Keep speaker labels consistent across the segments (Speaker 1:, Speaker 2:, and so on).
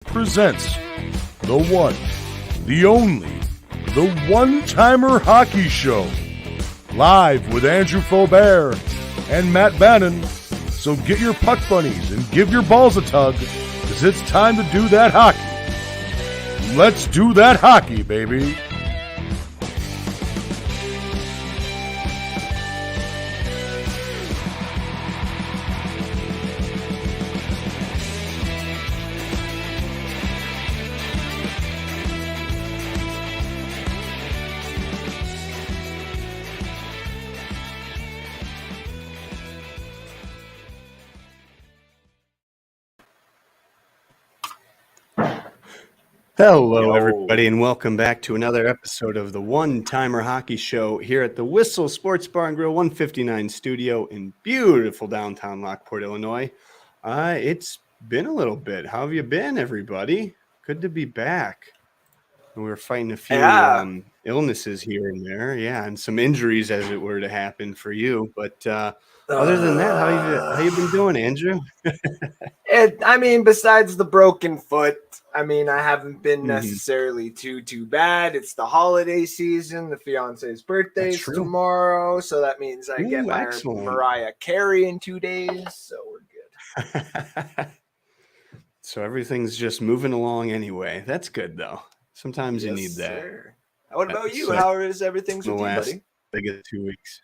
Speaker 1: presents the one, the only, the One-Timer Hockey Show. Live with Andrew Faubert and Matt Bannon. So get your puck bunnies and give your balls a tug, because it's time to do that hockey. Let's do that hockey, baby.
Speaker 2: Hello, everybody, and welcome back to another episode of the One-Timer Hockey Show here at the Whistle Sports Bar and Grill 159 studio in beautiful downtown Lockport, Illinois. It's been a little bit. How have you been, everybody? Good to be back. We were fighting a few illnesses here and there, and some injuries as it were to happen for you. But other than that, how you been doing, Andrew?
Speaker 3: Besides the broken foot, I haven't been necessarily too bad. It's the holiday season. The fiance's birthday's tomorrow, so that means I get my Mariah Carey in 2 days. So we're good.
Speaker 2: So everything's just moving along anyway. That's good, though. Sometimes you need that.
Speaker 3: Sir. What about you? How is everything with you, buddy?
Speaker 2: I get 2 weeks.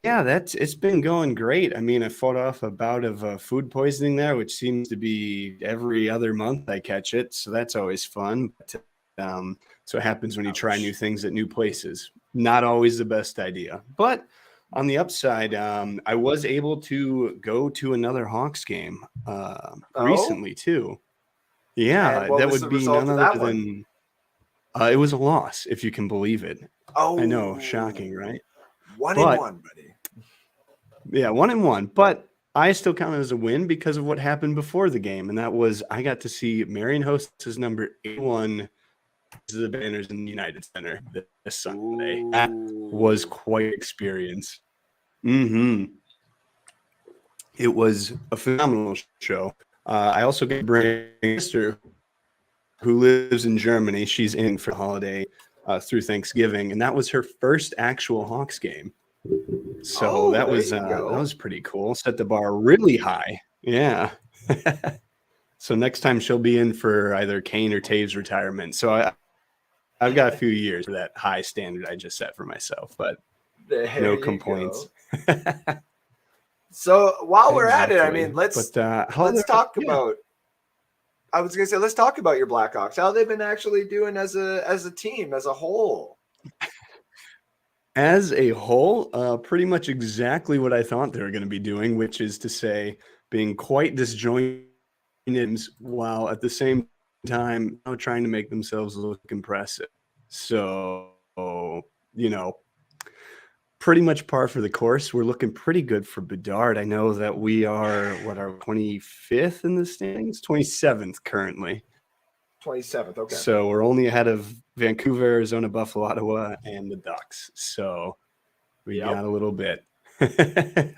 Speaker 2: Yeah, it's been going great. I fought off a bout of food poisoning there, which seems to be every other month I catch it. So that's always fun. But, so it happens when you try new things at new places. Not always the best idea. But on the upside, I was able to go to another Hawks game recently too. Yeah, that would be none other than it was a loss, if you can believe it.
Speaker 3: Oh,
Speaker 2: I know, shocking, right?
Speaker 3: 1-1, buddy.
Speaker 2: Yeah, 1-1. But I still count it as a win because of what happened before the game, and that was I got to see Marion Host's number 81 the banners in the United Center this Sunday. Ooh. That was quite an experience. It was a phenomenal show. I also got to bring my sister, who lives in Germany. She's in for the holiday through Thanksgiving, and that was her first actual Hawks game. So that was pretty cool. Set the bar really high. Yeah. So next time she'll be in for either Kane or Taves retirement. So I've got a few years for that high standard I just set for myself, but no complaints.
Speaker 3: So while we're at it, let's talk about. I was gonna say, let's talk about your Blackhawks. How they've been actually doing as a team, as a whole.
Speaker 2: As a whole, pretty much exactly what I thought they were going to be doing, which is to say, being quite disjointed while at the same time trying to make themselves look impressive. So, pretty much par for the course. We're looking pretty good for Bedard. I know that we are, our 25th in the standings? 27th currently.
Speaker 3: 27th, okay.
Speaker 2: So we're only ahead of Vancouver, Arizona, Buffalo, Ottawa, and the Ducks. So we got a little bit.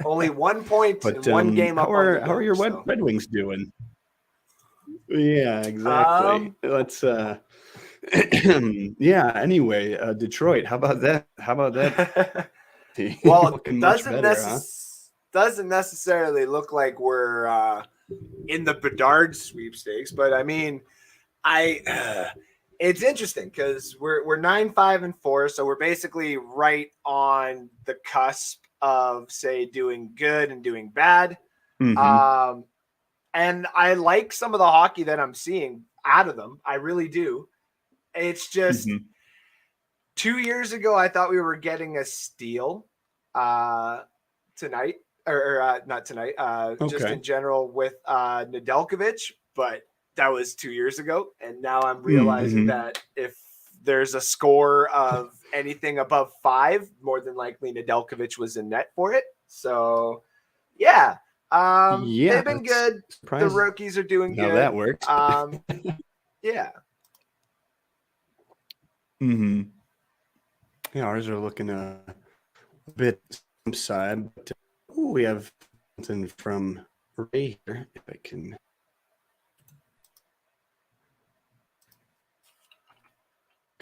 Speaker 3: Only 1 point and one game up.
Speaker 2: How are your Red Wings doing? Yeah, exactly. Let's anyway, Detroit, how about that?
Speaker 3: Well, doesn't necessarily look like we're in the Bedard sweepstakes, but it's interesting because we're 9-5-4, so we're basically right on the cusp of, say, doing good and doing bad. And I like some of the hockey that I'm seeing out of them. I really do. It's just 2 years ago, I thought we were getting a steal tonight, or not tonight, just in general with Nedeljkovic, but that was 2 years ago. And now I'm realizing that if there's a score of anything above 5, more than likely Nedeljkovic was in net for it. So, they've been good. The rookies are doing good.
Speaker 2: That works.
Speaker 3: Yeah.
Speaker 2: Yeah, ours are looking a bit side, but we have something from Ray here, if I can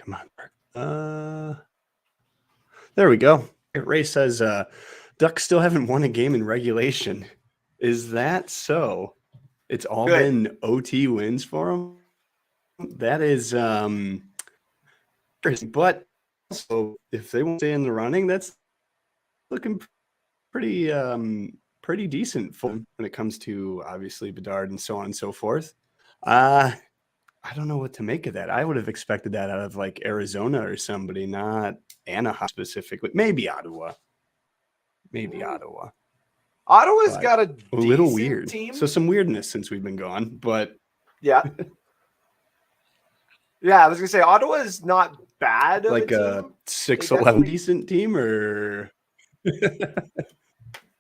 Speaker 2: Come on. There we go. Ray says, Ducks still haven't won a game in regulation. Is that so? It's all been OT wins for them. That is, but also if they won't stay in the running, that's looking pretty decent for them when it comes to obviously Bedard and so on and so forth. I don't know what to make of that. I would have expected that out of like Arizona or somebody, not Anaheim specifically. Maybe Ottawa.
Speaker 3: Ottawa's got a
Speaker 2: little weird
Speaker 3: team.
Speaker 2: So some weirdness since we've been gone, but
Speaker 3: yeah. Yeah, I was gonna say Ottawa's not bad.
Speaker 2: Like a 6-11 decent team, or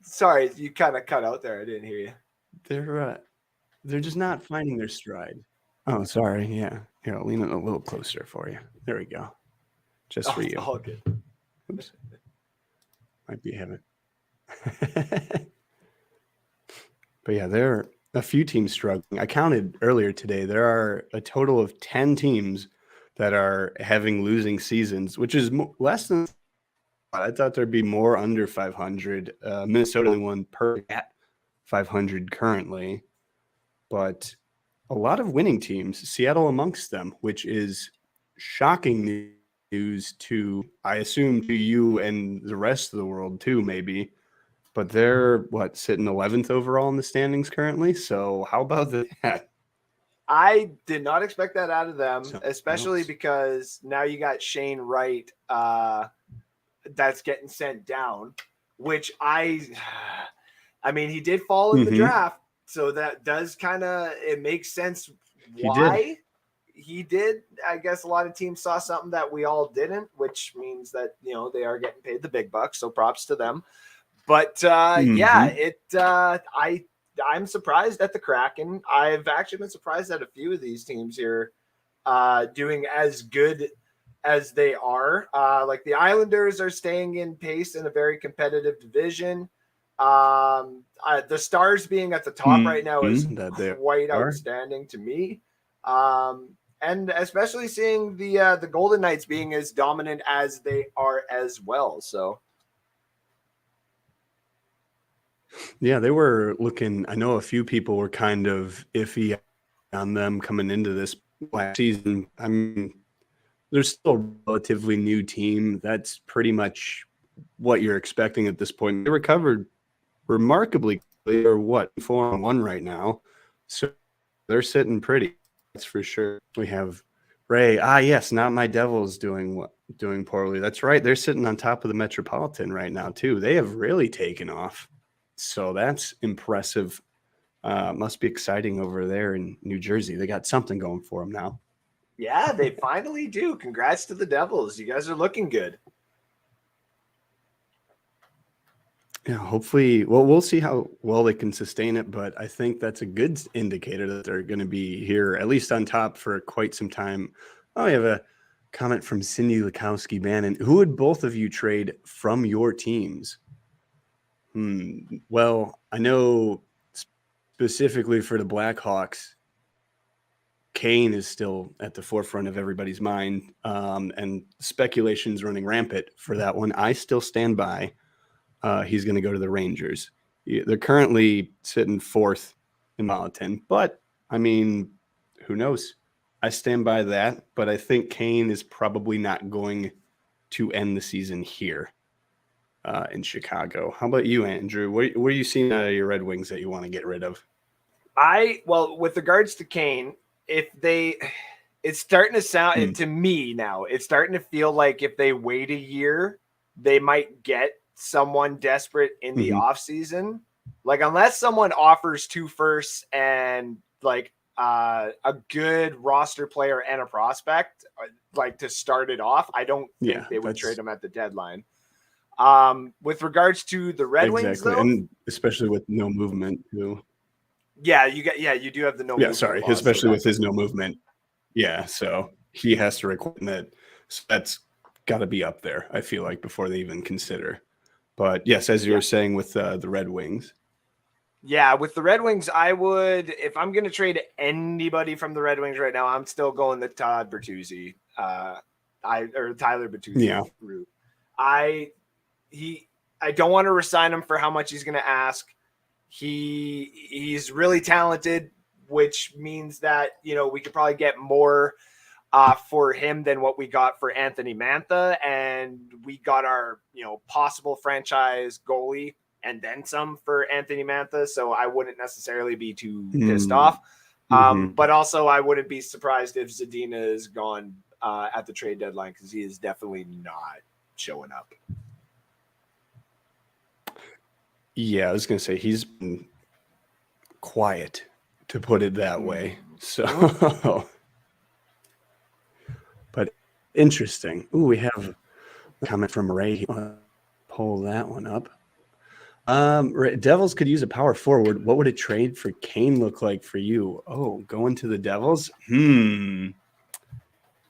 Speaker 3: sorry, you kind of cut out there. I didn't hear you.
Speaker 2: They're just not finding their stride. Oh, sorry. Yeah, here, I'll lean it a little closer for you. There we go. Just for you.
Speaker 3: All good.
Speaker 2: Oops. Might be having. But yeah, there are a few teams struggling. I counted earlier today. There are a total of 10 teams that are having losing seasons, which is less than I thought there'd be more under 500. Minnesota only one per at 500 currently, but a lot of winning teams, Seattle amongst them, which is shocking news to, I assume, to you and the rest of the world too, maybe. But they're sitting 11th overall in the standings currently. So how about that?
Speaker 3: I did not expect that out of them, especially because now you got Shane Wright that's getting sent down, which I mean, he did fall in the draft. So that does it makes sense why he did. I guess a lot of teams saw something that we all didn't, which means that, they are getting paid the big bucks. So props to them. But I'm surprised at the Kraken. I've actually been surprised at a few of these teams here doing as good as they are. Like the Islanders are staying in pace in a very competitive division. The Stars being at the top right now is quite outstanding to me. And especially seeing the Golden Knights being as dominant as they are as well. So.
Speaker 2: Yeah, they were looking. I know a few people were kind of iffy on them coming into this last season. I mean, they're still a relatively new team. That's pretty much what you're expecting at this point. They recovered remarkably. They're 4-1 right now, so they're sitting pretty. That's for sure. We have Ray. Yes, not my Devils doing poorly. That's right. They're sitting on top of the Metropolitan right now too. They have really taken off. So that's impressive. Must be exciting over there in New Jersey. They got something going for them now.
Speaker 3: Yeah, they finally do. Congrats to the Devils. You guys are looking good.
Speaker 2: Yeah, hopefully. Well, we'll see how well they can sustain it, but I think that's a good indicator that they're going to be here, at least on top, for quite some time. Oh, we have a comment from Cindy Lukowski-Bannon. Who would both of you trade from your teams? Well, I know specifically for the Blackhawks, Kane is still at the forefront of everybody's mind, and speculation's running rampant for that one. I still stand by. He's going to go to the Rangers. They're currently sitting fourth in Mountain, but I mean, who knows? I stand by that, but I think Kane is probably not going to end the season here. In Chicago. How about you, Andrew? What are you seeing out of your Red Wings that you want to get rid of?
Speaker 3: With regards to Kane, it's starting to sound to me now, it's starting to feel like if they wait a year, they might get someone desperate in the off season. Like unless someone offers 2 firsts and like a good roster player and a prospect, like to start it off, I don't think they would trade them at the deadline. With regards to the Red Wings, though,
Speaker 2: and especially with no movement too.
Speaker 3: Yeah, you do have the no.
Speaker 2: Yeah, sorry, especially with his no movement. Yeah, so he has to record that. So that's got to be up there. I feel like before they even consider. But yes, as you were saying with the Red Wings.
Speaker 3: Yeah, with the Red Wings, I would, if I'm going to trade anybody from the Red Wings right now, I'm still going the Todd Bertuzzi Tyler Bertuzzi
Speaker 2: Yeah.
Speaker 3: route. I don't want to resign him for how much he's going to ask. He's really talented, which means that, you know, we could probably get more for him than what we got for Anthony Mantha, and we got our, you know, possible franchise goalie and then some for Anthony Mantha. So I wouldn't necessarily be too pissed off. But also I wouldn't be surprised if Zadina is gone at the trade deadline, because he is definitely not showing up.
Speaker 2: Yeah, I was going to say he's been quiet, to put it that way. So, but interesting. Ooh, we have a comment from Ray. Pull that one up. Devils could use a power forward. What would a trade for Kane look like for you? Oh, going to the Devils?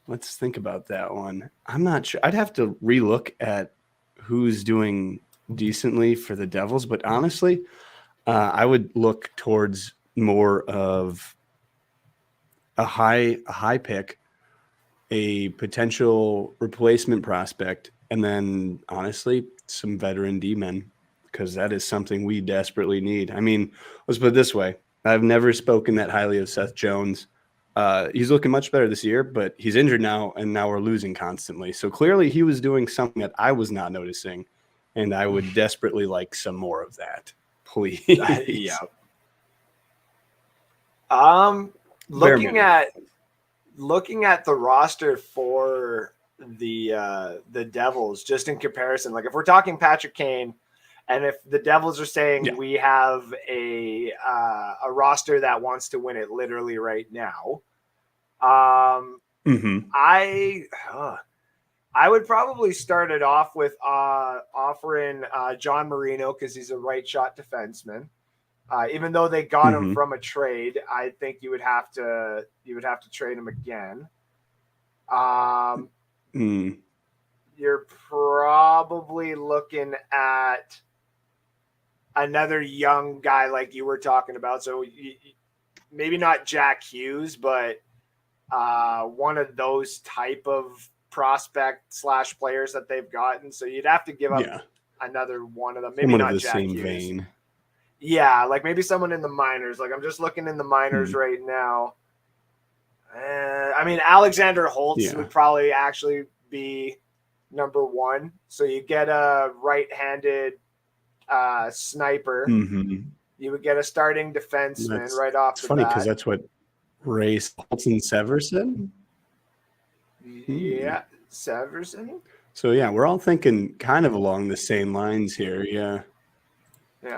Speaker 2: Let's think about that one. I'm not sure. I'd have to relook at who's doing decently for the Devils, but honestly, I would look towards more of a high pick, a potential replacement prospect, and then honestly, some veteran D-men, because that is something we desperately need. I mean, let's put it this way. I've never spoken that highly of Seth Jones. He's looking much better this year, but he's injured now, and now we're losing constantly. So clearly he was doing something that I was not noticing, and I would desperately like some more of that. Please.
Speaker 3: Yeah. Looking at the roster for the Devils, just in comparison, like if we're talking Patrick Kane, and if the Devils are saying we have a roster that wants to win it literally right now, I would probably start it off with offering John Marino, because he's a right shot defenseman. Even though they got him from a trade, I think you would have to trade him again. You're probably looking at another young guy like you were talking about. So maybe not Jack Hughes, but one of those type of prospect / players that they've gotten. So you'd have to give up another one of them. Maybe not Jack Hughes. Vein. Yeah, like maybe someone in the minors. Like I'm just looking in the minors right now. I mean, Alexander Holtz would probably actually be number one. So you get a right-handed sniper. You would get a starting defenseman right off the bat.
Speaker 2: It's funny because that's what Ray Holton Severson.
Speaker 3: Yeah, Severson.
Speaker 2: So yeah, we're all thinking kind of along the same lines here. Yeah.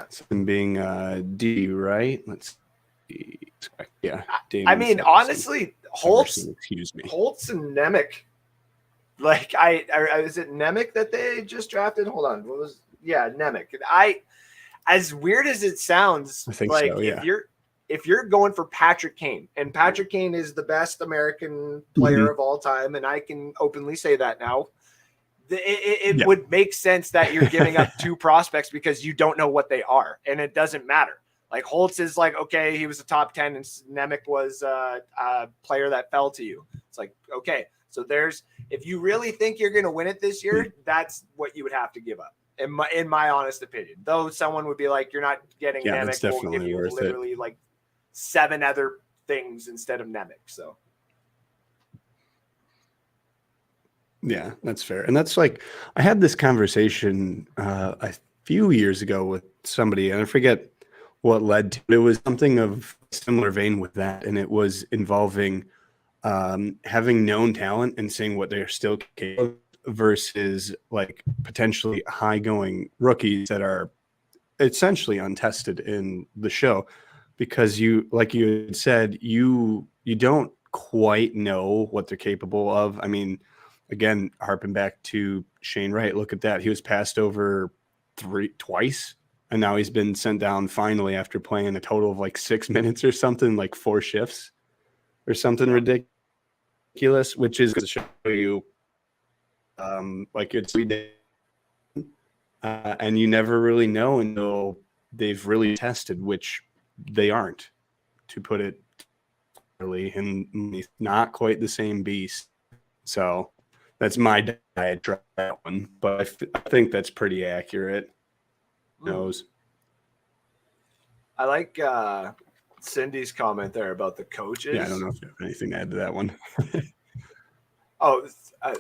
Speaker 2: Something being D, right? Let's see. Yeah.
Speaker 3: I mean, honestly, Holtz and Nemec. Like is it Nemec that they just drafted? Hold on. Nemec. As weird as it sounds,
Speaker 2: I think
Speaker 3: like
Speaker 2: so, yeah.
Speaker 3: if you're going for Patrick Kane, and Patrick Kane is the best American player of all time, and I can openly say that now. It would make sense that you're giving up two prospects because you don't know what they are, and it doesn't matter. Like Holtz is like, okay, he was a top 10, and Nemec was a player that fell to you. It's like, okay, so if you really think you're going to win it this year, that's what you would have to give up, in my honest opinion. Though someone would be like, you're not getting Nemec, we'll give you literally like 7 other things instead of Nemec. So.
Speaker 2: Yeah, that's fair. And that's like, I had this conversation a few years ago with somebody, and I forget what led to it. It was something of a similar vein with that. And it was involving having known talent and seeing what they're still capable of versus like potentially high going rookies that are essentially untested in the show, because you, like you had said, you don't quite know what they're capable of. I mean, again, harping back to Shane Wright, look at that. He was passed over twice, and now he's been sent down finally after playing a total of like 6 minutes or something, like 4 shifts or something ridiculous, which is to show you like it's 3 days. And you never really know until they've really tested, which they aren't, to put it really, and not quite the same beast. So That's my diatribe, that one, but I think that's pretty accurate. Knows.
Speaker 3: I like Cindy's comment there about the coaches.
Speaker 2: Yeah, I don't know if you have anything to add to that one.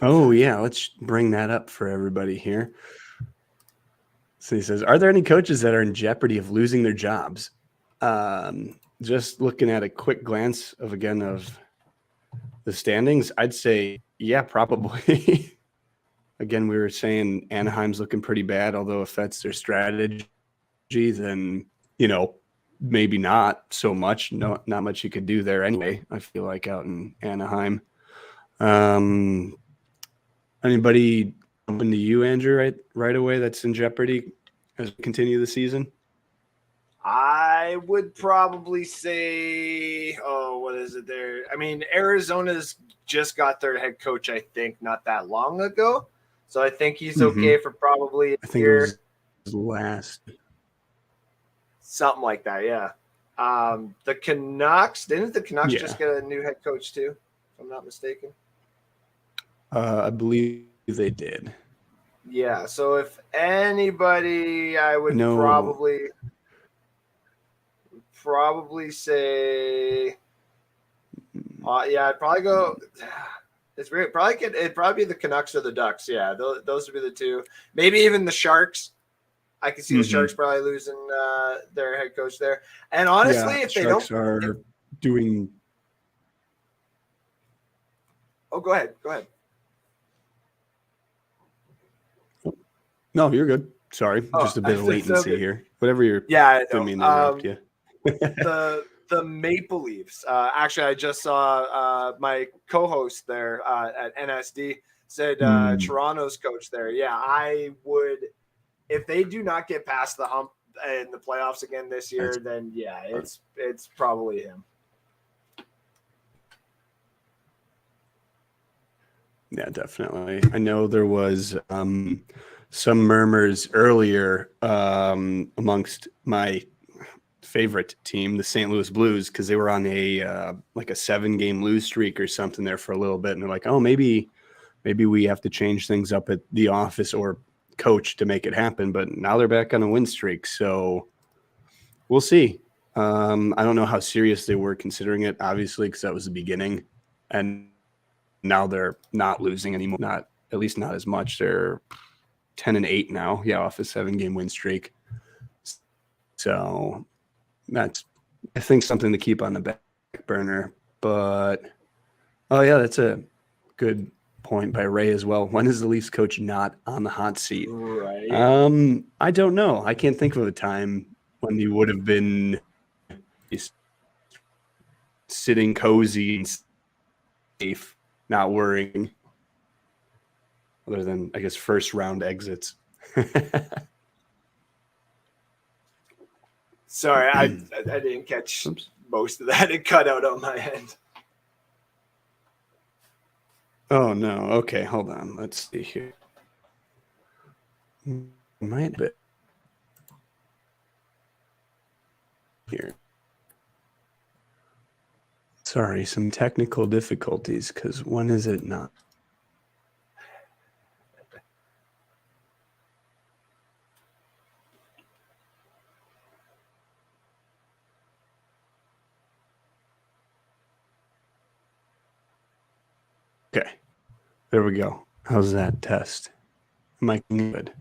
Speaker 3: Oh,
Speaker 2: yeah, let's bring that up for everybody here. So he says, are there any coaches that are in jeopardy of losing their jobs? Just looking at a quick glance of the standings, I'd say, yeah, probably. Again, we were saying Anaheim's looking pretty bad, although if that's their strategy, then, maybe not so much. No, not much you could do there anyway, I feel like, out in Anaheim. Anybody open to you, Andrew, right away that's in jeopardy as we continue the season?
Speaker 3: I would probably say, what is it there? I mean, Arizona's just got their head coach, I think, not that long ago. So I think he's okay for probably a year.
Speaker 2: It was last.
Speaker 3: Something like that, yeah. The Canucks, didn't the Canucks just get a new head coach too, if I'm not mistaken?
Speaker 2: I believe they did.
Speaker 3: Yeah, so if anybody, I would probably say, I'd probably go. It's weird. It'd probably be the Canucks or the Ducks. Yeah, those would be the two. Maybe even the Sharks. I can see the Sharks probably losing their head coach there. And honestly, if they
Speaker 2: Sharks are doing.
Speaker 3: Oh, go ahead.
Speaker 2: No, you're good. Sorry, just a bit of latency here. Whatever you're.
Speaker 3: Yeah,
Speaker 2: doing, interrupt you.
Speaker 3: The Maple Leafs. Actually, I just saw my co-host there at NSD said Toronto's coach there. Yeah, I would. If they do not get past the hump in the playoffs again this year, then yeah, it's probably him.
Speaker 2: Yeah, definitely. I know there was some murmurs earlier amongst my favorite team, the St. Louis Blues, because they were on a 7-game lose streak or something there for a little bit, and they're like, oh, maybe we have to change things up at the office or coach to make it happen. But now they're back on a win streak, so we'll see. I don't know how serious they were considering it, obviously, because that was the beginning, and now they're not losing anymore. At least not as much. They're 10-8 now, off a 7-game win streak. So that's, I think, something to keep on the back burner. But that's a good point by Ray as well. When is the Leafs coach not on the hot seat?
Speaker 3: Right.
Speaker 2: I don't know. I can't think of a time when he would have been sitting cozy and safe, not worrying, other than, I guess, first round exits.
Speaker 3: Sorry, I didn't catch most of that. It cut out on my end.
Speaker 2: Oh, no. Okay, hold on. Let's see here. Might be here. Sorry, some technical difficulties, because when is it not? Okay, there we go. How's that test? Am I good?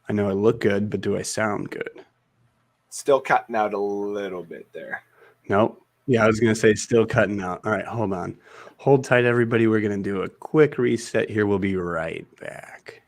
Speaker 2: I know I look good, but do I sound good?
Speaker 3: Still cutting out a little bit there.
Speaker 2: Nope. Yeah, I was going to say still cutting out. All right, hold on. Hold tight, everybody. We're going to do a quick reset here. We'll be right back.